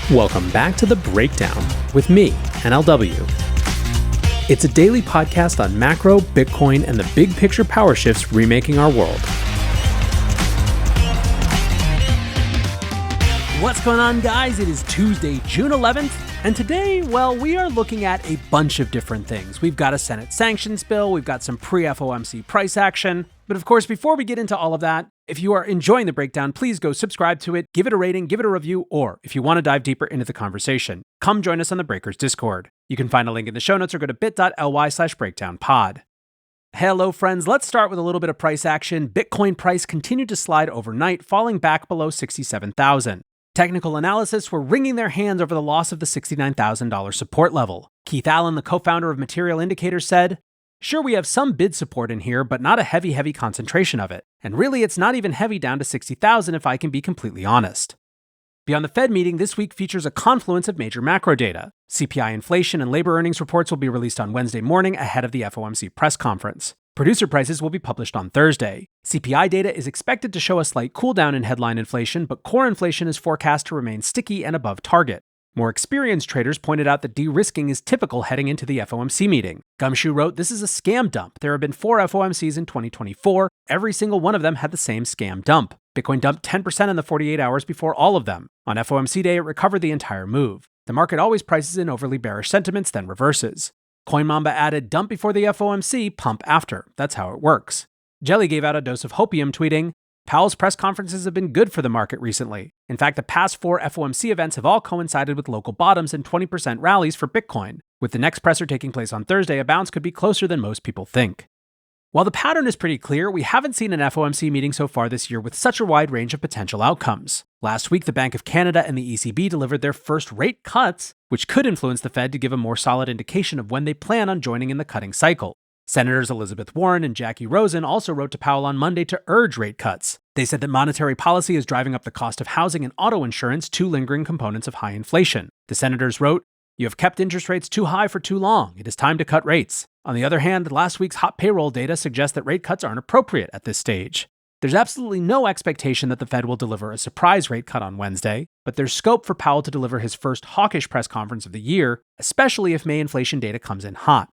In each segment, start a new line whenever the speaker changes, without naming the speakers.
Welcome back to The Breakdown with me, NLW. It's a daily podcast on macro, Bitcoin, and the big picture power shifts remaking our world. What's going on, guys? It is Tuesday, June 11th, and today, well, we are looking at a bunch of different things. We've got a Senate sanctions bill, we've got some pre-FOMC price action, but of course, before we get into all of that, if you are enjoying The Breakdown, please go subscribe to it, give it a rating, give it a review, or if you want to dive deeper into the conversation, come join us on the Breakers Discord. You can find a link in the show notes or go to bit.ly/breakdownpod. Hello, friends. Let's start with a little bit of price action. Bitcoin price continued to slide overnight, falling back below 67,000. Technical analysts were wringing their hands over the loss of the $69,000 support level. Keith Allen, the co-founder of Material Indicators, said, "Sure, we have some bid support in here, but not a heavy concentration of it. And really, it's not even heavy down to 60,000 if I can be completely honest." Beyond the Fed meeting, this week features a confluence of major macro data. CPI inflation and labor earnings reports will be released on Wednesday morning ahead of the FOMC press conference. Producer prices will be published on Thursday. CPI data is expected to show a slight cooldown in headline inflation, but core inflation is forecast to remain sticky and above target. More experienced traders pointed out that de-risking is typical heading into the FOMC meeting. Gumshoe wrote, "This is a scam dump. There have been 4 FOMCs in 2024. Every single one of them had the same scam dump. Bitcoin dumped 10% in the 48 hours before all of them. On FOMC day, it recovered the entire move. The market always prices in overly bearish sentiments, then reverses." CoinMamba added, "Dump before the FOMC, pump after. That's how it works." Jelly gave out a dose of hopium, tweeting, "Powell's press conferences have been good for the market recently. In fact, the past 4 FOMC events have all coincided with local bottoms and 20% rallies for Bitcoin. With the next presser taking place on Thursday, a bounce could be closer than most people think." While the pattern is pretty clear, we haven't seen an FOMC meeting so far this year with such a wide range of potential outcomes. Last week, the Bank of Canada and the ECB delivered their first rate cuts, which could influence the Fed to give a more solid indication of when they plan on joining in the cutting cycle. Senators Elizabeth Warren and Jackie Rosen also wrote to Powell on Monday to urge rate cuts. They said that monetary policy is driving up the cost of housing and auto insurance, 2 lingering components of high inflation. The senators wrote, "You have kept interest rates too high for too long. It is time to cut rates." On the other hand, last week's hot payroll data suggests that rate cuts aren't appropriate at this stage. There's absolutely no expectation that the Fed will deliver a surprise rate cut on Wednesday, but there's scope for Powell to deliver his first hawkish press conference of the year, especially if May inflation data comes in hot.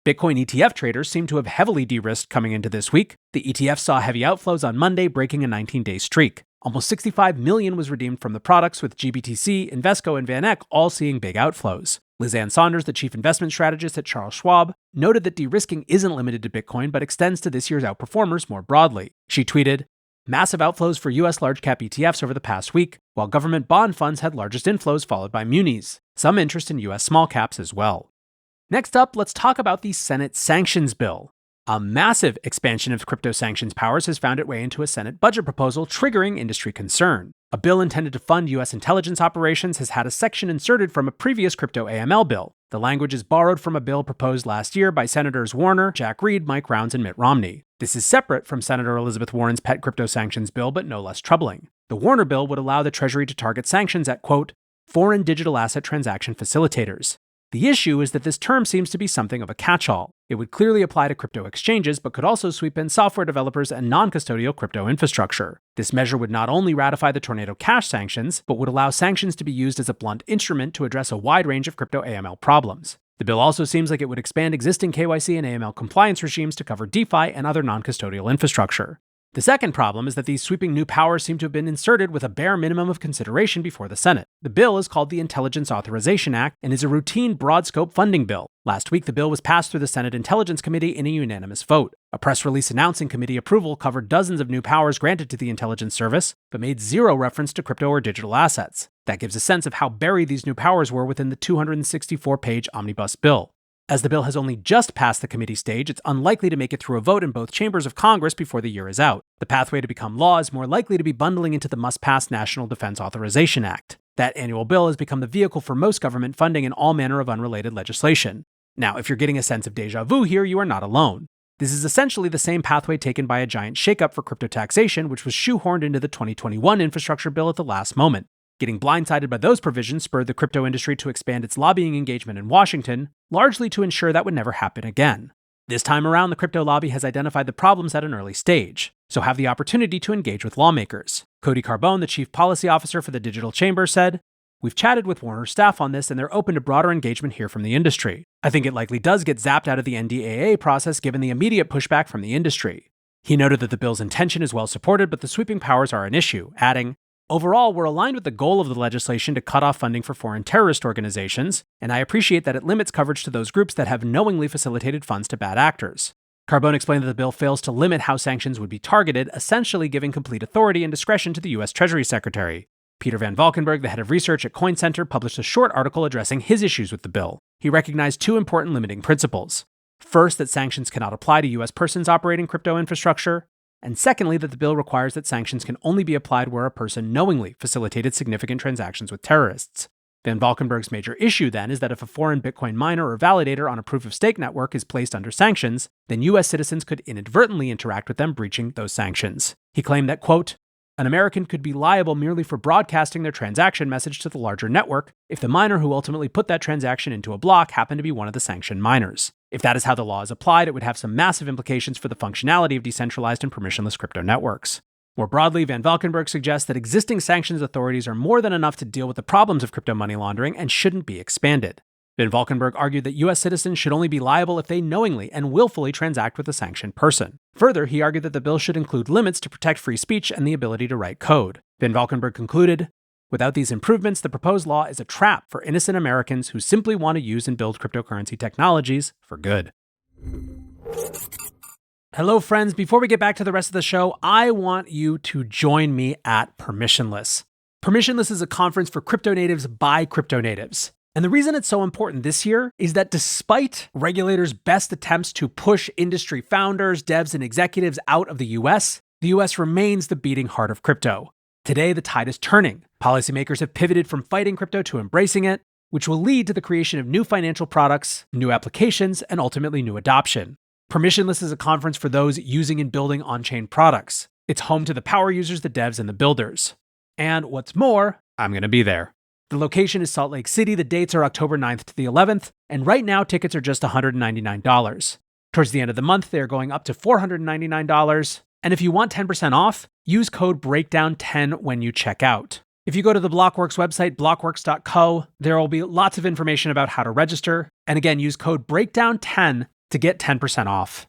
Bitcoin ETF traders seem to have heavily de-risked coming into this week. The ETF saw heavy outflows on Monday, breaking a 19-day streak. Almost 65 million was redeemed from the products, with GBTC, Invesco, and Van Eck all seeing big outflows. Liz Ann Saunders, the chief investment strategist at Charles Schwab, noted that de-risking isn't limited to Bitcoin but extends to this year's outperformers more broadly. She tweeted, "Massive outflows for US large-cap ETFs over the past week, while government bond funds had largest inflows followed by munis. Some interest in US small caps as well." Next up, let's talk about the Senate sanctions bill. A massive expansion of crypto sanctions powers has found its way into a Senate budget proposal, triggering industry concern. A bill intended to fund U.S. intelligence operations has had a section inserted from a previous crypto AML bill. The language is borrowed from a bill proposed last year by Senators Warner, Jack Reed, Mike Rounds, and Mitt Romney. This is separate from Senator Elizabeth Warren's pet crypto sanctions bill, but no less troubling. The Warner bill would allow the Treasury to target sanctions at, quote, "foreign digital asset transaction facilitators." The issue is that this term seems to be something of a catch-all. It would clearly apply to crypto exchanges, but could also sweep in software developers and non-custodial crypto infrastructure. This measure would not only ratify the Tornado Cash sanctions, but would allow sanctions to be used as a blunt instrument to address a wide range of crypto AML problems. The bill also seems like it would expand existing KYC and AML compliance regimes to cover DeFi and other non-custodial infrastructure. The second problem is that these sweeping new powers seem to have been inserted with a bare minimum of consideration before the Senate. The bill is called the Intelligence Authorization Act and is a routine broad-scope funding bill. Last week, the bill was passed through the Senate Intelligence Committee in a unanimous vote. A press release announcing committee approval covered dozens of new powers granted to the intelligence service, but made zero reference to crypto or digital assets. That gives a sense of how buried these new powers were within the 264-page omnibus bill. As the bill has only just passed the committee stage, it's unlikely to make it through a vote in both chambers of Congress before the year is out. The pathway to become law is more likely to be bundling into the must-pass National Defense Authorization Act. That annual bill has become the vehicle for most government funding and all manner of unrelated legislation. Now, if you're getting a sense of déjà vu here, you are not alone. This is essentially the same pathway taken by a giant shakeup for crypto taxation, which was shoehorned into the 2021 infrastructure bill at the last moment. Getting blindsided by those provisions spurred the crypto industry to expand its lobbying engagement in Washington, largely to ensure that would never happen again. This time around, the crypto lobby has identified the problems at an early stage, so have the opportunity to engage with lawmakers. Cody Carbone, the chief policy officer for the Digital Chamber, said, We've chatted with Warner's staff on this, and they're open to broader engagement here from the industry. I think it likely does get zapped out of the NDAA process given the immediate pushback from the industry. He noted that the bill's intention is well supported, but the sweeping powers are an issue, adding, "Overall, we're aligned with the goal of the legislation to cut off funding for foreign terrorist organizations, and I appreciate that it limits coverage to those groups that have knowingly facilitated funds to bad actors." Carbone explained that the bill fails to limit how sanctions would be targeted, essentially giving complete authority and discretion to the U.S. Treasury Secretary. Peter Van Valkenburg, the head of research at Coin Center, published a short article addressing his issues with the bill. He recognized two important limiting principles. First, that sanctions cannot apply to U.S. persons operating crypto infrastructure. And secondly, that the bill requires that sanctions can only be applied where a person knowingly facilitated significant transactions with terrorists. Van Valkenburg's major issue, then, is that if a foreign Bitcoin miner or validator on a proof-of-stake network is placed under sanctions, then U.S. citizens could inadvertently interact with them breaching those sanctions. He claimed that, quote, "An American could be liable merely for broadcasting their transaction message to the larger network if the miner who ultimately put that transaction into a block happened to be one of the sanctioned miners. If that is how the law is applied, it would have some massive implications for the functionality of decentralized and permissionless crypto networks." More broadly, Van Valkenburg suggests that existing sanctions authorities are more than enough to deal with the problems of crypto money laundering and shouldn't be expanded. Van Valkenburg argued that U.S. citizens should only be liable if they knowingly and willfully transact with a sanctioned person. Further, he argued that the bill should include limits to protect free speech and the ability to write code. Van Valkenburg concluded, "Without these improvements, the proposed law is a trap for innocent Americans who simply want to use and build cryptocurrency technologies for good." Hello, friends. Before we get back to the rest of the show, I want you to join me at Permissionless. Permissionless is a conference for crypto natives by crypto natives. And the reason it's so important this year is that despite regulators' best attempts to push industry founders, devs, and executives out of the US remains the beating heart of crypto. Today, the tide is turning. Policymakers have pivoted from fighting crypto to embracing it, which will lead to the creation of new financial products, new applications, and ultimately new adoption. Permissionless is a conference for those using and building on-chain products. It's home to the power users, the devs, and the builders. And what's more, I'm going to be there. The location is Salt Lake City. The dates are October 9th to the 11th, and right now tickets are just $199. Towards the end of the month, they are going up to $499. And if you want 10% off, use code BREAKDOWN10 when you check out. If you go to the Blockworks website, blockworks.co, there will be lots of information about how to register. And again, use code BREAKDOWN10 to get 10% off.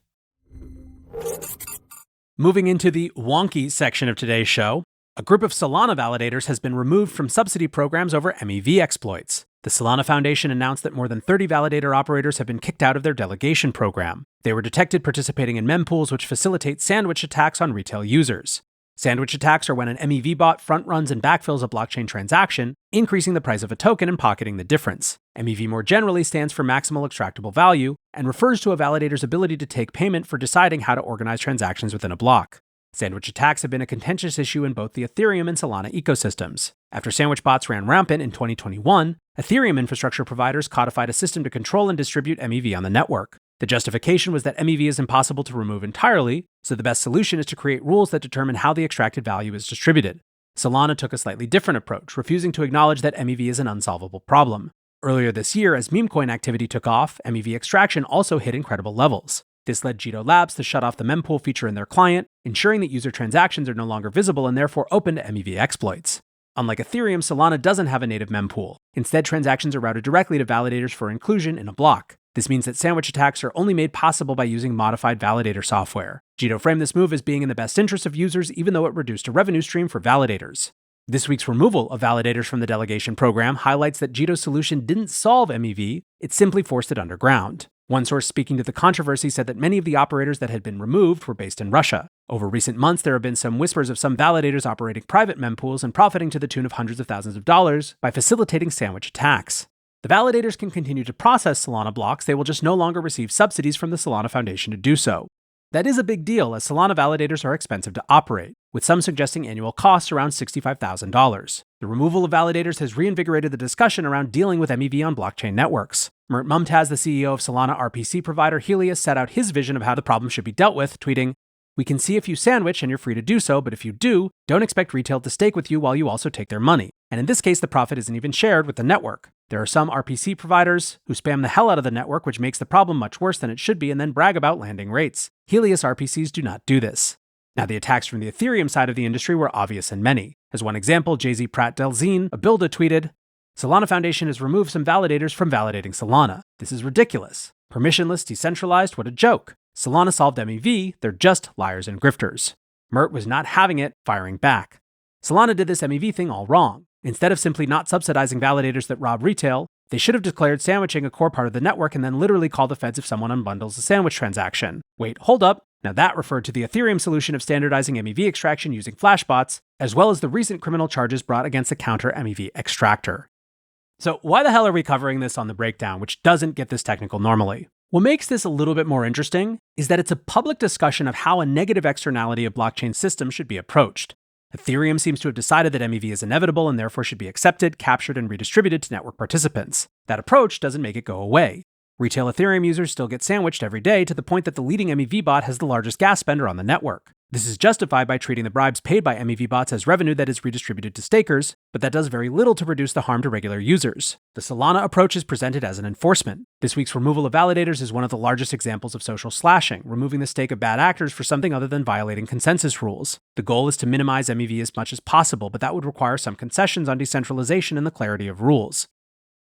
Moving into the wonky section of today's show, a group of Solana validators has been removed from subsidy programs over MEV exploits. The Solana Foundation announced that more than 30 validator operators have been kicked out of their delegation program. They were detected participating in mempools which facilitate sandwich attacks on retail users. Sandwich attacks are when an MEV bot front-runs and backfills a blockchain transaction, increasing the price of a token and pocketing the difference. MEV more generally stands for maximal extractable value and refers to a validator's ability to take payment for deciding how to organize transactions within a block. Sandwich attacks have been a contentious issue in both the Ethereum and Solana ecosystems. After sandwich bots ran rampant in 2021, Ethereum infrastructure providers codified a system to control and distribute MEV on the network. The justification was that MEV is impossible to remove entirely, so the best solution is to create rules that determine how the extracted value is distributed. Solana took a slightly different approach, refusing to acknowledge that MEV is an unsolvable problem. Earlier this year, as meme coin activity took off, MEV extraction also hit incredible levels. This led Jito Labs to shut off the mempool feature in their client, ensuring that user transactions are no longer visible and therefore open to MEV exploits. Unlike Ethereum, Solana doesn't have a native mempool. Instead, transactions are routed directly to validators for inclusion in a block. This means that sandwich attacks are only made possible by using modified validator software. Jito framed this move as being in the best interest of users, even though it reduced a revenue stream for validators. This week's removal of validators from the delegation program highlights that Jito's solution didn't solve MEV, it simply forced it underground. One source speaking to the controversy said that many of the operators that had been removed were based in Russia. Over recent months, there have been some whispers of some validators operating private mempools and profiting to the tune of hundreds of thousands of dollars by facilitating sandwich attacks. The validators can continue to process Solana blocks, they will just no longer receive subsidies from the Solana Foundation to do so. That is a big deal, as Solana validators are expensive to operate, with some suggesting annual costs around $65,000. The removal of validators has reinvigorated the discussion around dealing with MEV on blockchain networks. Mert Mumtaz, the CEO of Solana RPC provider Helios, set out his vision of how the problem should be dealt with, tweeting, "We can see if you sandwich and you're free to do so, but if you do, don't expect retail to stake with you while you also take their money. And in this case, the profit isn't even shared with the network. There are some RPC providers who spam the hell out of the network, which makes the problem much worse than it should be, and then brag about landing rates. Helios RPCs do not do this." Now, the attacks from the Ethereum side of the industry were obvious and many. As one example, JZ Pratt Delzine, a builder, tweeted, Solana Foundation has removed some validators from validating Solana. This is ridiculous. Permissionless, decentralized, what a joke. Solana solved MEV, they're just liars and grifters. Mert was not having it, firing back. Solana did this MEV thing all wrong. Instead of simply not subsidizing validators that rob retail, they should have declared sandwiching a core part of the network and then literally call the feds if someone unbundles a sandwich transaction. Wait, hold up. Now that referred to the Ethereum solution of standardizing MEV extraction using flashbots, as well as the recent criminal charges brought against the counter MEV extractor. So why the hell are we covering this on the breakdown, which doesn't get this technical normally? What makes this a little bit more interesting is that it's a public discussion of how a negative externality of blockchain systems should be approached. Ethereum seems to have decided that MEV is inevitable and therefore should be accepted, captured, and redistributed to network participants. That approach doesn't make it go away. Retail Ethereum users still get sandwiched every day to the point that the leading MEV bot has the largest gas spender on the network. This is justified by treating the bribes paid by MEV bots as revenue that is redistributed to stakers, but that does very little to reduce the harm to regular users. The Solana approach is presented as an enforcement. This week's removal of validators is one of the largest examples of social slashing, removing the stake of bad actors for something other than violating consensus rules. The goal is to minimize MEV as much as possible, but that would require some concessions on decentralization and the clarity of rules.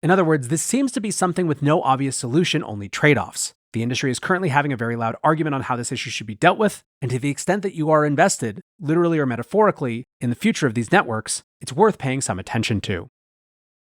In other words, this seems to be something with no obvious solution, only trade-offs. The industry is currently having a very loud argument on how this issue should be dealt with, and to the extent that you are invested, literally or metaphorically, in the future of these networks, it's worth paying some attention to.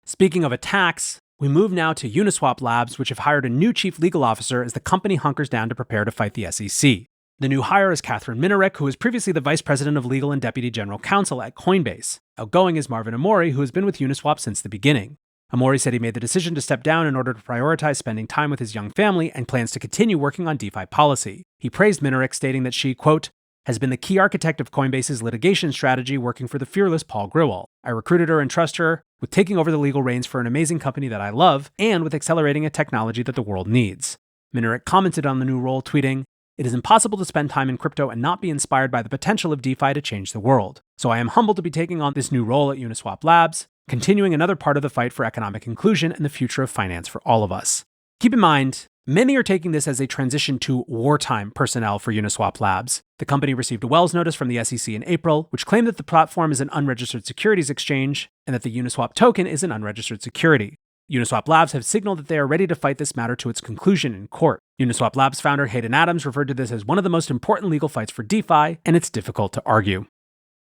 Speaking of attacks, we move now to Uniswap Labs, which have hired a new chief legal officer as the company hunkers down to prepare to fight the SEC. The new hire is Catherine Minarek, who was previously the vice president of legal and deputy general counsel at Coinbase. Outgoing is Marvin Amori, who has been with Uniswap since the beginning. Amori said he made the decision to step down in order to prioritize spending time with his young family and plans to continue working on DeFi policy. He praised Minarek, stating that she, quote, has been the key architect of Coinbase's litigation strategy working for the fearless Paul Grewal. I recruited her and trust her with taking over the legal reins for an amazing company that I love and with accelerating a technology that the world needs. Minarek commented on the new role, tweeting, it is impossible to spend time in crypto and not be inspired by the potential of DeFi to change the world. So I am humbled to be taking on this new role at Uniswap Labs, continuing another part of the fight for economic inclusion and the future of finance for all of us. Keep in mind, many are taking this as a transition to wartime personnel for Uniswap Labs. The company received a Wells notice from the SEC in April, which claimed that the platform is an unregistered securities exchange and that the Uniswap token is an unregistered security. Uniswap Labs have signaled that they are ready to fight this matter to its conclusion in court. Uniswap Labs founder Hayden Adams referred to this as one of the most important legal fights for DeFi, and it's difficult to argue.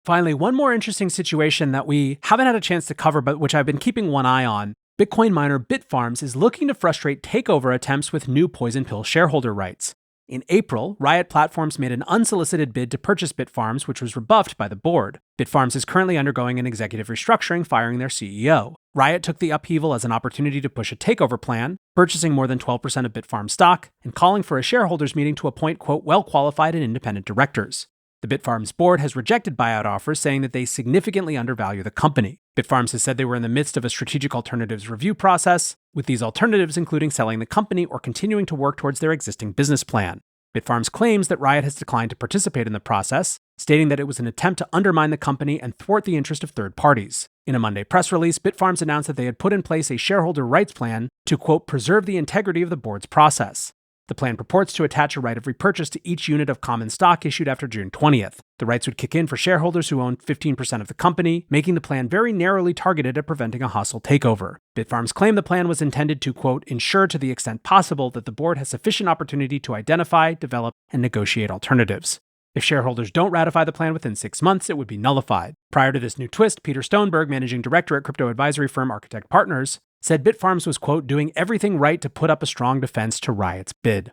Finally, one more interesting situation that we haven't had a chance to cover, but which I've been keeping one eye on. Bitcoin miner Bitfarms is looking to frustrate takeover attempts with new poison pill shareholder rights. In April, Riot Platforms made an unsolicited bid to purchase Bitfarms, which was rebuffed by the board. Bitfarms is currently undergoing an executive restructuring, firing their CEO. Riot took the upheaval as an opportunity to push a takeover plan, purchasing more than 12% of Bitfarms stock and calling for a shareholders meeting to appoint, quote, well-qualified and independent directors. The Bitfarms board has rejected buyout offers, saying that they significantly undervalue the company. Bitfarms has said they were in the midst of a strategic alternatives review process, with these alternatives including selling the company or continuing to work towards their existing business plan. Bitfarms claims that Riot has declined to participate in the process, stating that it was an attempt to undermine the company and thwart the interest of third parties. In a Monday press release, Bitfarms announced that they had put in place a shareholder rights plan to, quote, preserve the integrity of the board's process. The plan purports to attach a right of repurchase to each unit of common stock issued after June 20th. The rights would kick in for shareholders who own 15% of the company, making the plan very narrowly targeted at preventing a hostile takeover. Bitfarms claimed the plan was intended to, quote, ensure to the extent possible that the board has sufficient opportunity to identify, develop, and negotiate alternatives. If shareholders don't ratify the plan within 6 months, it would be nullified. Prior to this new twist, Peter Stoneberg, managing director at crypto advisory firm Architect Partners, said Bitfarms was, quote, doing everything right to put up a strong defense to Riot's bid.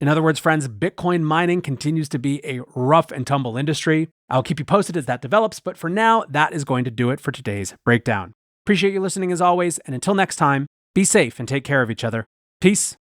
In other words, friends, Bitcoin mining continues to be a rough and tumble industry. I'll keep you posted as that develops, but for now, that is going to do it for today's breakdown. Appreciate you listening as always, and until next time, be safe and take care of each other. Peace.